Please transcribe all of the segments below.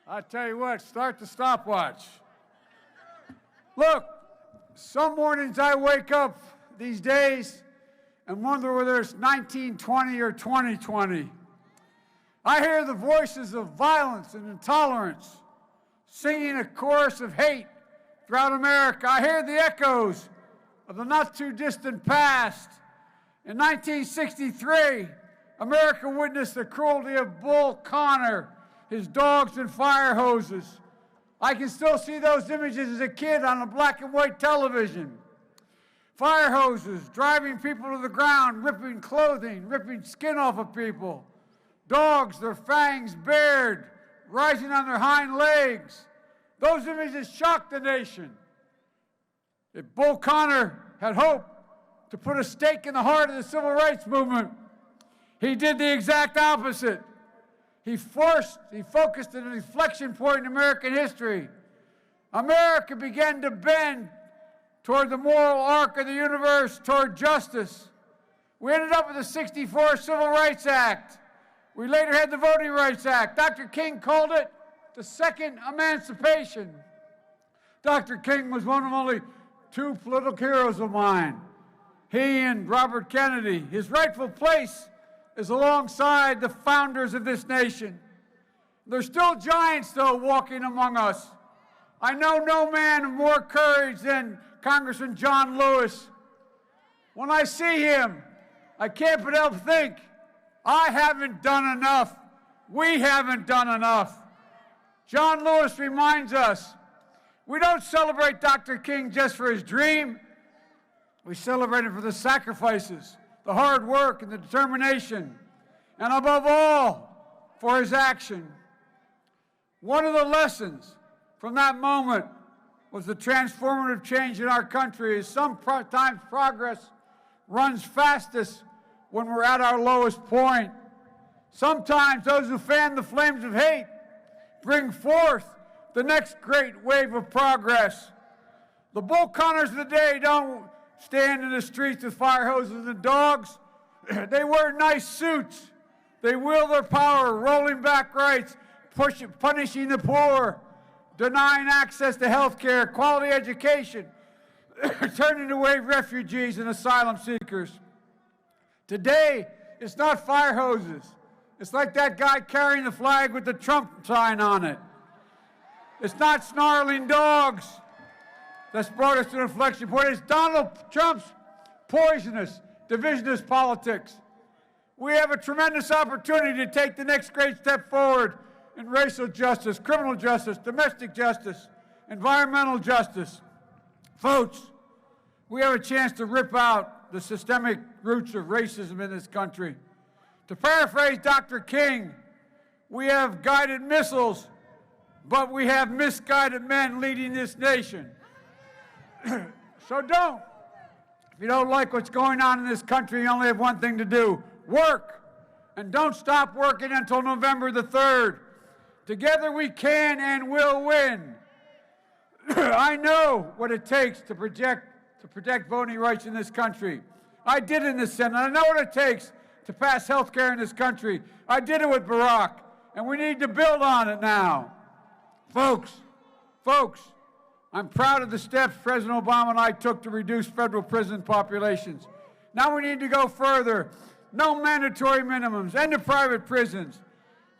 I tell you what, start the stopwatch. Look, some mornings I wake up these days and wonder whether it's 1920 or 2020. I hear the voices of violence and intolerance singing a chorus of hate throughout America. I hear the echoes of the not-too-distant past. In 1963, America witnessed the cruelty of Bull Connor, his dogs and fire hoses. I can still see those images as a kid on a black and white television. Fire hoses, driving people to the ground, ripping clothing, ripping skin off of people. Dogs, their fangs bared, rising on their hind legs. Those images shocked the nation. If Bull Connor had hoped to put a stake in the heart of the civil rights movement, he did the exact opposite. He focused at an inflection point in American history. America began to bend toward the moral arc of the universe, toward justice. We ended up with the '64 Civil Rights Act. We later had the Voting Rights Act. Dr. King called it the second emancipation. Dr. King was one of only two political heroes of mine. He and Robert Kennedy. His rightful place is alongside the founders of this nation. There's still giants, though, walking among us. I know no man of more courage than Congressman John Lewis. When I see him, I can't but help think, I haven't done enough. We haven't done enough. John Lewis reminds us, we don't celebrate Dr. King just for his dream. We celebrate him for the sacrifices, the hard work, and the determination, and above all, for his action. One of the lessons from that moment was the transformative change in our country. Is sometimes progress runs fastest when we're at our lowest point. Sometimes those who fan the flames of hate bring forth the next great wave of progress. The Bull Connors of the day don't stand in the streets with fire hoses and dogs. They wear nice suits. They wield their power, rolling back rights, punishing the poor, denying access to health care, quality education, turning away refugees and asylum seekers. Today, it's not fire hoses. It's like that guy carrying the flag with the Trump sign on it. It's not snarling dogs that's brought us to an inflection point. It's Donald Trump's poisonous, divisionist politics. We have a tremendous opportunity to take the next great step forward in racial justice, criminal justice, domestic justice, environmental justice. Folks, we have a chance to rip out the systemic roots of racism in this country. To paraphrase Dr. King, we have guided missiles, but we have misguided men leading this nation. So if you don't like what's going on in this country, you only have one thing to do: work. And don't stop working until November the 3rd. Together we can and will win. I know what it takes to protect voting rights in this country. I did it in the Senate. I know what it takes to pass health care in this country. I did it with Barack, and we need to build on it now. Folks, I'm proud of the steps President Obama and I took to reduce federal prison populations. Now we need to go further. No mandatory minimums, end of private prisons,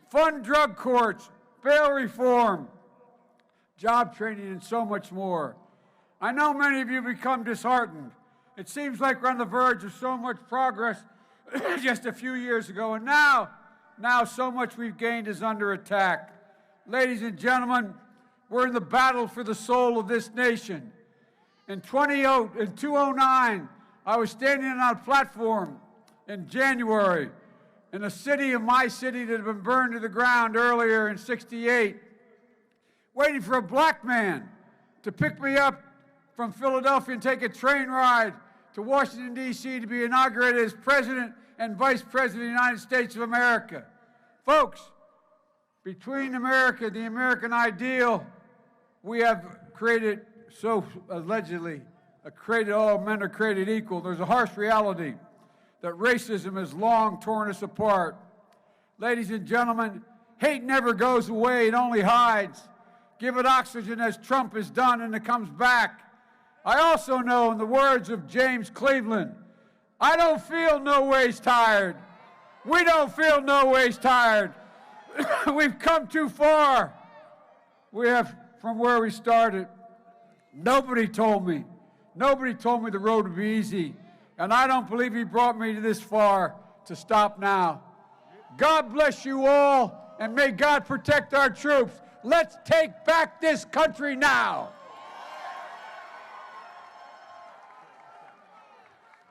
fund drug courts, bail reform, job training, and so much more. I know many of you become disheartened. It seems like we're on the verge of so much progress just a few years ago, and now so much we've gained is under attack. Ladies and gentlemen, we're in the battle for the soul of this nation. In 2009, I was standing on a platform in January in a city of my city that had been burned to the ground earlier in '68, waiting for a black man to pick me up from Philadelphia and take a train ride to Washington, D.C. to be inaugurated as President and Vice President of the United States of America. Folks, between America, the American ideal, we have created, so allegedly, all men are created equal. There's a harsh reality that racism has long torn us apart. Ladies and gentlemen, hate never goes away, it only hides. Give it oxygen as Trump has done, and it comes back. I also know, in the words of James Cleveland, I don't feel no ways tired. We don't feel no ways tired. We've come too far. We have from where we started. Nobody told me the road would be easy. And I don't believe he brought me this far to stop now. God bless you all, and may God protect our troops. Let's take back this country now.